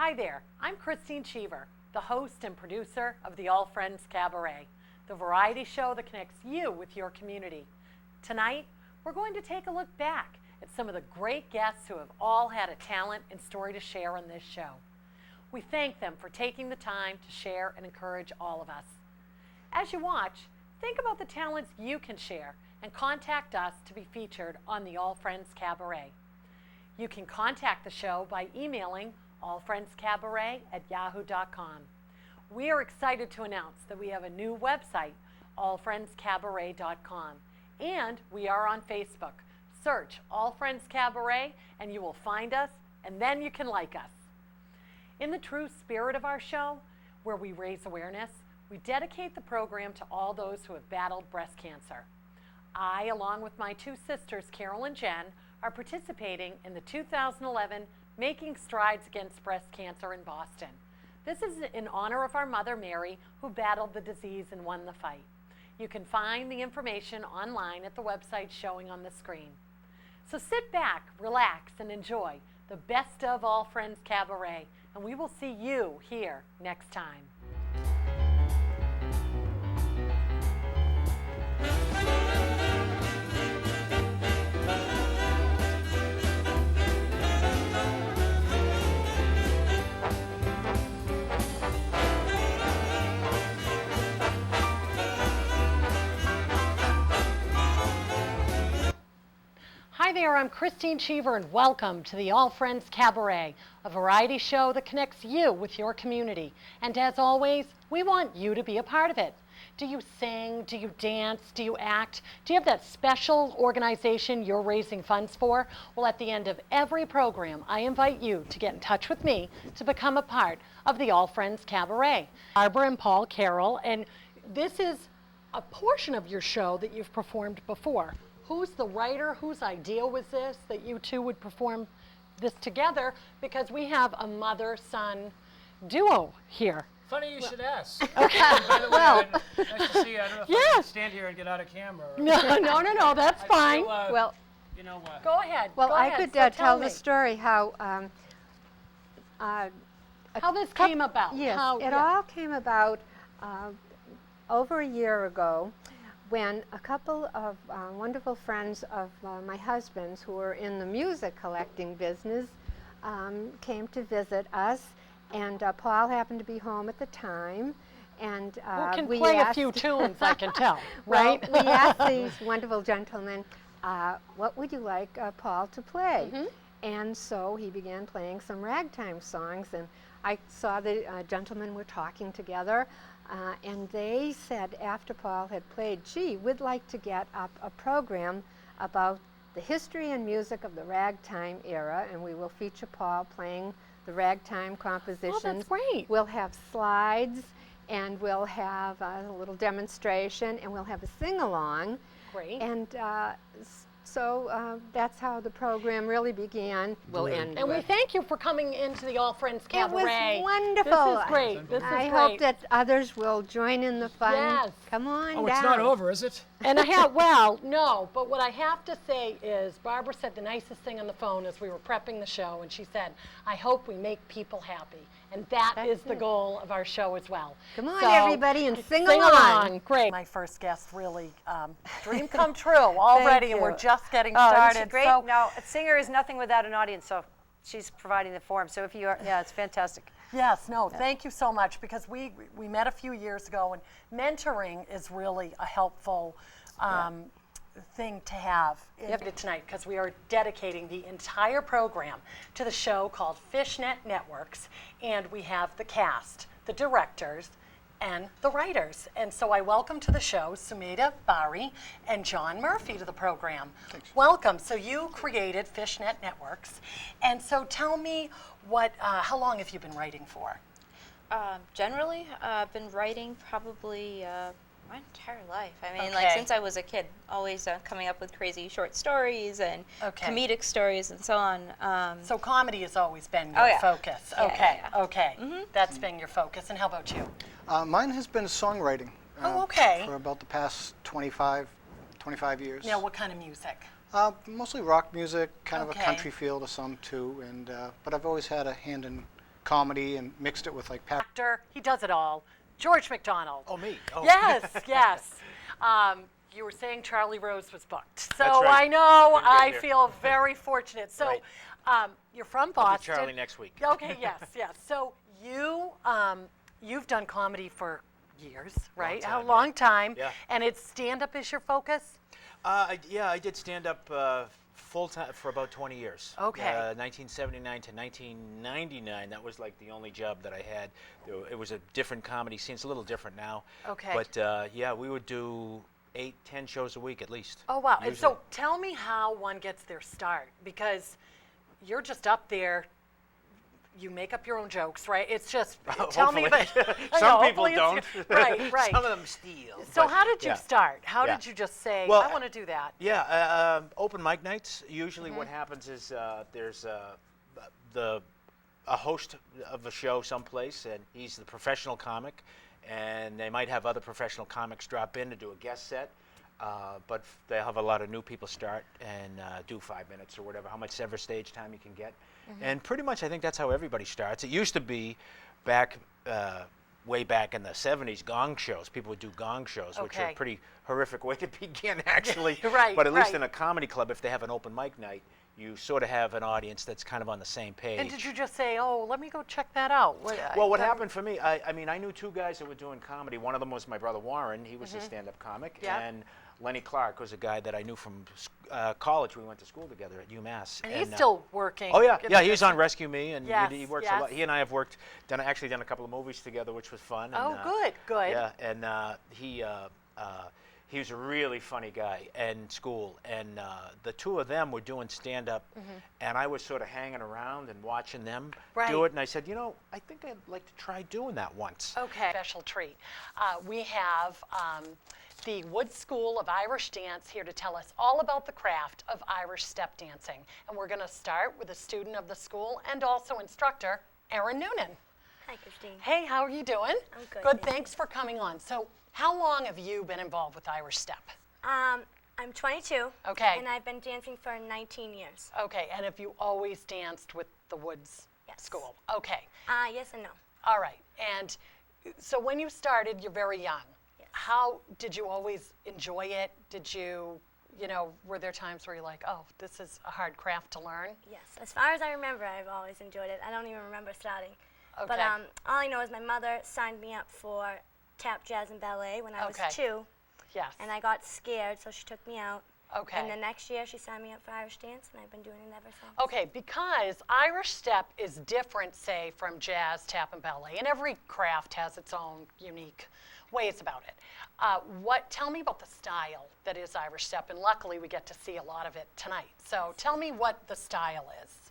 Hi there, I'm Christine Cheever, the host and producer of the All Friends Cabaret, the variety show that connects you with your community. Tonight, we're going to take a look back at some of the great guests who have all had a talent and story to share on this show. We thank them for taking the time to share and encourage all of us. As you watch, think about the talents you can share and contact us to be featured on the All Friends Cabaret. You can contact the show by emailing allfriendscabaret@yahoo.com. We are excited to announce that we have a new website, allfriendscabaret.com, and we are on Facebook. Search All Friends Cabaret and you will find us, and then you can like us. In the true spirit of our show, where we raise awareness, we dedicate the program to all those who have battled breast cancer. I, along with my two sisters, Carol and Jen, are participating in the 2011 Making Strides Against Breast Cancer in Boston. This is in honor of our mother, Mary, who battled the disease and won the fight. You can find the information online at the website showing on the screen. So sit back, relax, and enjoy the best of All Friends Cabaret, and we will see you here next time. Hi there, I'm Christine Cheever, and welcome to the All Friends Cabaret, a variety show that connects you with your community. And as always, we want you to be a part of it. Do you sing? Do you dance? Do you act? Do you have that special organization you're raising funds for? Well, at the end of every program, I invite you to get in touch with me to become a part of the All Friends Cabaret. Barbara and Paul Carroll, and this is a portion of your show that you've performed before. Who's the writer? Whose idea was this, that you two would perform this together? Because we have a mother-son duo here. Funny you should ask. Okay. By the way, Well, nice to see you. I don't know if I yes. can stand here and get out of camera. Or No, that's I fine. feel, Well, you know what? Go ahead. well, go I ahead. could So tell me the story how how this came about. Yes, How, it all came about over a year ago, when a couple of wonderful friends of my husband's who were in the music collecting business came to visit us, and Paul happened to be home at the time, and Who can we play asked, a few tunes, I can tell, right? Well, we asked these wonderful gentlemen, what would you like Paul to play? Mm-hmm. And so he began playing some ragtime songs, and I saw the gentlemen were talking together, and they said after Paul had played, gee, we'd like to get up a program about the history and music of the ragtime era, and we will feature Paul playing the ragtime compositions. Oh, that's great. We'll have slides, and we'll have a little demonstration, and we'll have a sing-along. Great. And so that's how the program really began. We'll end And we with. thank you for coming into the All Friends It Cabaret. was wonderful. This is great. This is I great. hope that others will join in the fun. Yes. Come on Oh, down. it's not over, is it? And I have, well, no, but what I have to say is Barbara said the nicest thing on the phone as we were prepping the show, and she said, I hope we make people happy. And That's is the it. goal of our show as well. Come on, So, everybody, and sing sing along. Great. My first guest really, dream come true already, and you. we're just getting Oh, started. it's great. So, No, a singer is nothing without an audience, so she's providing the form. So if you are, yeah, it's fantastic. yes, no, thank you so much, because we met a few years ago, and mentoring is really a helpful thing to have tonight, because we are dedicating the entire program to the show called Fishnet Networks, and we have the cast, the directors, and the writers. And so I welcome to the show Sumeda Bari and John Murphy to the program. Thanks. Welcome. So you created Fishnet Networks, and so tell me how long have you been writing for? Generally, I've been writing probably my entire life. I mean, Okay. like since I was a kid, always coming up with crazy short stories and Okay. comedic stories and so on. So comedy has always been your Oh, yeah. focus. Yeah, Okay, yeah, yeah. okay. That's been your focus. And how about you? Mine has been songwriting. Oh, okay. For about the past 25 years. Now, what kind of music? Mostly rock music, kind of a Okay. country feel to some too, and but I've always had a hand in comedy and mixed it with like Actor, he does it all. George McDonald. Oh, me? Oh. Yes, yes. You were saying Charlie Rose was booked. So That's right. I know, Didn't get I here. feel very fortunate. So Right. you're from I'll be Boston. Charlie next week. Okay, yes, yes. So you've done comedy for years, right? time, A long time. Yeah. And it's stand-up is your focus? Yeah, I did stand up full time for about 20 years. Okay. 1979 to 1999. That was like the only job that I had. It was a different comedy scene. It's a little different now. Okay. But yeah, we would do 8, 10 shows a week at least. Oh, wow. And usually. so tell me how one gets their start, because you're just up there. You make up your own jokes, right? It's just, tell me about I Some know, people hopefully it's- don't. Right, right. Some of them steal. So but how did you yeah. start? How Yeah. did you just say, Well, I want to do that? Yeah, open mic nights. Usually, what happens is there's a host of a show someplace, and he's the professional comic, and they might have other professional comics drop in to do a guest set. But they have a lot of new people start and do 5 minutes or whatever, how much ever stage time you can get. And pretty much I think that's how everybody starts. It used to be back, way back in the 70s, gong shows. People would do gong shows, which are Okay. a pretty horrific way to begin, actually. Right, But at least right. in a comedy club, if they have an open mic night, you sort of have an audience that's kind of on the same page. And did you just say, oh, let me go check that out? Well, what happened for me, I mean, I knew 2 guys that were doing comedy. One of them was my brother Warren. He was a stand-up comic. Yep. And Lenny Clark was a guy that I knew from college. We went to school together at UMass. And he's still working. Oh, yeah. in Yeah, the he was on business. Rescue Me, and Yes, he works yes. a lot. He and I have actually done a couple of movies together, which was fun. Oh, and, good, good. Yeah, and he was a really funny guy in school, and the 2 of them were doing stand-up, and I was sort of hanging around and watching them Right. do it, and I said, you know, I think I'd like to try doing that once. Okay. Special treat. We have the Wood School of Irish Dance here to tell us all about the craft of Irish step dancing. And we're going to start with a student of the school and also instructor, Erin Noonan. Hi, Christine. Hey, how are you doing? I'm good, Good, thank thanks for coming on. So how long have you been involved with Irish step? I'm 22. Okay. And I've been dancing for 19 years. Okay, and have you always danced with the Woods Yes. School? Okay, Yes and no. all right. And so when you started, you're very young. Yes. How did you always enjoy it? Did you, were there times where you're like, oh, this is a hard craft to learn? Yes. As far as I remember, I've always enjoyed it. I don't even remember starting. But Okay. all I know is my mother signed me up for tap, jazz, and ballet when I was Okay. 2. Yes. And I got scared, so she took me out. Okay. And the next year, she signed me up for Irish dance, and I've been doing it ever since. Okay, because Irish step is different, say, from jazz, tap, and ballet, and every craft has its own unique ways about it. Tell me about the style that is Irish step, and luckily we get to see a lot of it tonight. So tell me what the style is.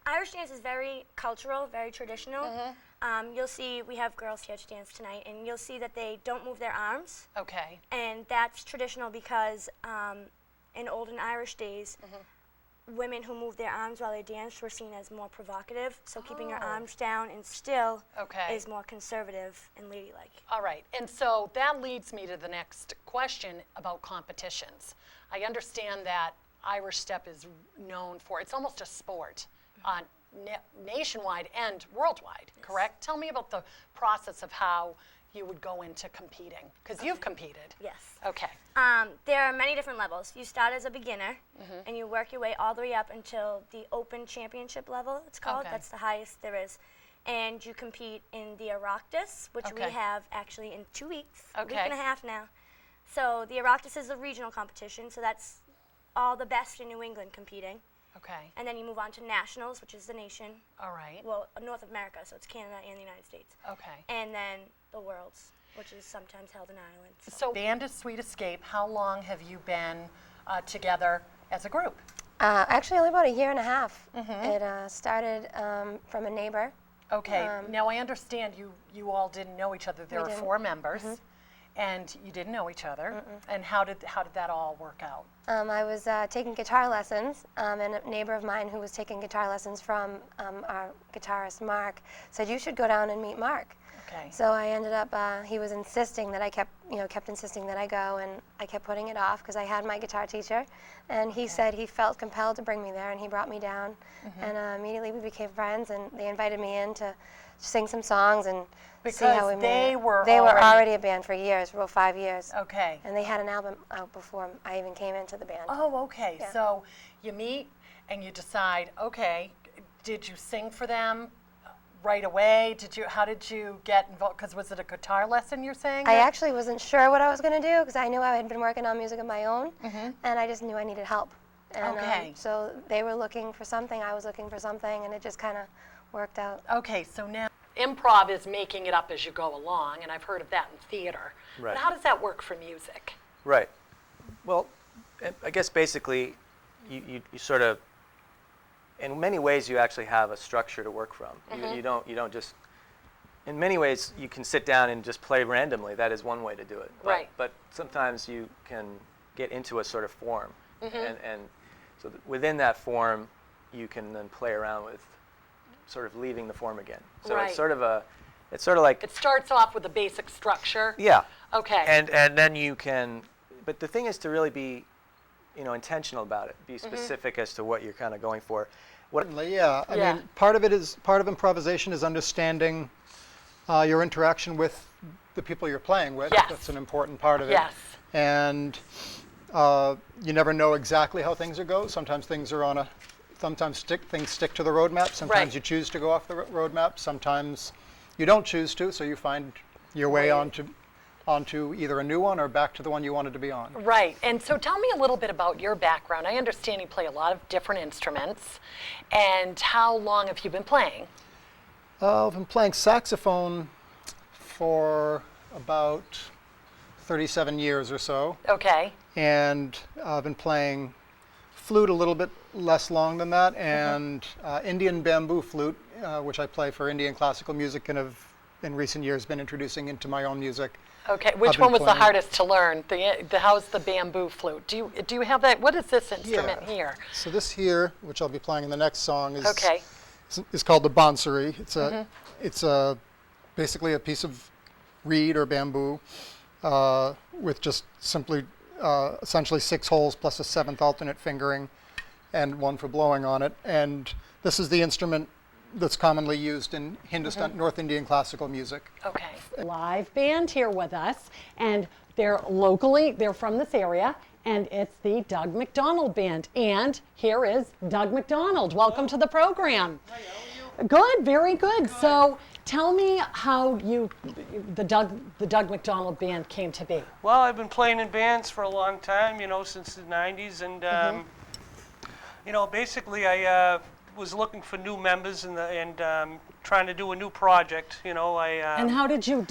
Irish dance is very cultural, very traditional. You'll see we have girls here to dance tonight, and you'll see that they don't move their arms. Okay. And that's traditional because in olden Irish days, women who moved their arms while they danced were seen as more provocative. So keeping your arms down and still Okay. is more conservative and ladylike. All right, and so that leads me to the next question about competitions. I understand that Irish step is known for, it's almost a sport nationwide and worldwide, correct? Tell me about the process of how you would go into competing, because you've competed. Yes. Okay. There are many different levels. You start as a beginner, and you work your way all the way up until the Open Championship level, it's called. Okay. That's the highest there is. And you compete in the Oireachtas, which we Okay. have actually in 2 weeks, a week Okay. and a half now. So the Oireachtas is a regional competition, so that's all the best in New England competing. Okay. And then you move on to nationals, which is the nation, All right. well, North America, so it's Canada and the United States. Okay. And then the Worlds, which is sometimes held in Ireland. So band is Sweet Escape. How long have you been together as a group? Actually, only about a year and a half. It started from a neighbor. Okay. Now I understand you all didn't know each other. There We were didn't. 4 members, and you didn't know each other. And how did that all work out? I was taking guitar lessons, and a neighbor of mine who was taking guitar lessons from our guitarist Mark said, "You should go down and meet Mark." Okay. So I ended up, he was insisting that I kept insisting that I go, and I kept putting it off because I had my guitar teacher, and he said he felt compelled to bring me there, and he brought me down, and immediately we became friends, and they invited me in to sing some songs and see how we Because made they it. were They were already- already a band for years, for about 5 years. Okay. And they had an album out before I even came into the band. Oh, okay. Yeah. So you meet and you decide, okay, did you sing for them right away? How did you get involved? Because was it a guitar lesson you're saying? I actually wasn't sure what I was going to do because I knew I had been working on music of my own, and I just knew I needed help. And, Okay. so they were looking for something, I was looking for something, and it just kind of worked out. Okay, so now, Improv is making it up as you go along, and I've heard of that in theater. Right. But how does that work for music? Right. Well, I guess basically, you sort of, in many ways, you actually have a structure to work from. You don't just. In many ways, you can sit down and just play randomly. That is one way to do it. Right. But sometimes you can get into a sort of form, and so within that form, you can then play around with, sort of leaving the form again. So Right. it's sort of like. It starts off with a basic structure. Yeah. Okay. And then you can, but the thing is to really be, intentional about it. Be specific as to what you're kind of going for. Certainly, yeah. I Yeah. mean, part of improvisation is understanding your interaction with the people you're playing with. Yes. That's an important part of it. Yes. And you never know exactly how things are going. Sometimes things are things stick to the roadmap. Sometimes Right. you choose to go off the roadmap. Sometimes you don't choose to, so you find your way onto either a new one or back to the one you wanted to be on. Right. And so tell me a little bit about your background. I understand you play a lot of different instruments. And how long have you been playing? I've been playing saxophone for about 37 years or so. Okay. And I've been playing flute a little bit less long than that, and Indian bamboo flute, which I play for Indian classical music and have in recent years been introducing into my own music. Okay. Which been one was the playing- hardest to learn? How's the bamboo flute? Do you have that? What is this instrument here? So this here, which I'll be playing in the next song, is Okay. is called the bansuri. It's basically a piece of reed or bamboo with just simply essentially 6 holes plus a 7th alternate fingering and one for blowing on it. And this is the instrument that's commonly used in Hindustan, North Indian classical music. Okay. Live band here with us, and they're from this area, and it's the Doug McDonald Band. And here is Doug McDonald. Welcome to the program. Hi, how are you? Good, very good. So tell me how the Doug McDonald Band came to be. Well, I've been playing in bands for a long time, since the 90s, and basically I was looking for new members and trying to do a new project. And how did you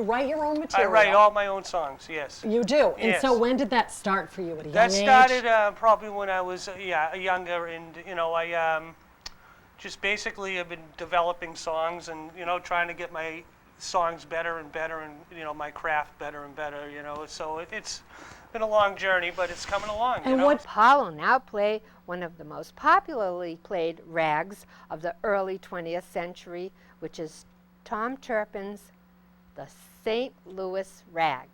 write your own I material? write all my own songs. Yes. You do. And Yes. so when did that start for you? At a young That age? started probably when I was younger, and I just basically have been developing songs and trying to get my songs better and better, and my craft better and better. So it's been a long journey, but it's coming along. And Paul will now play one of the most popularly played rags of the early 20th century, which is Tom Turpin's The St. Louis Rag.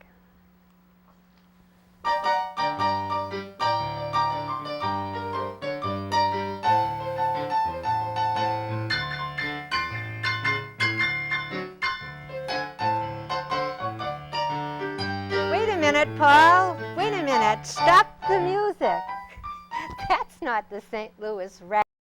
Wait a minute, Paul. Wait a minute. Stop the music. That's not the St. Louis Rag.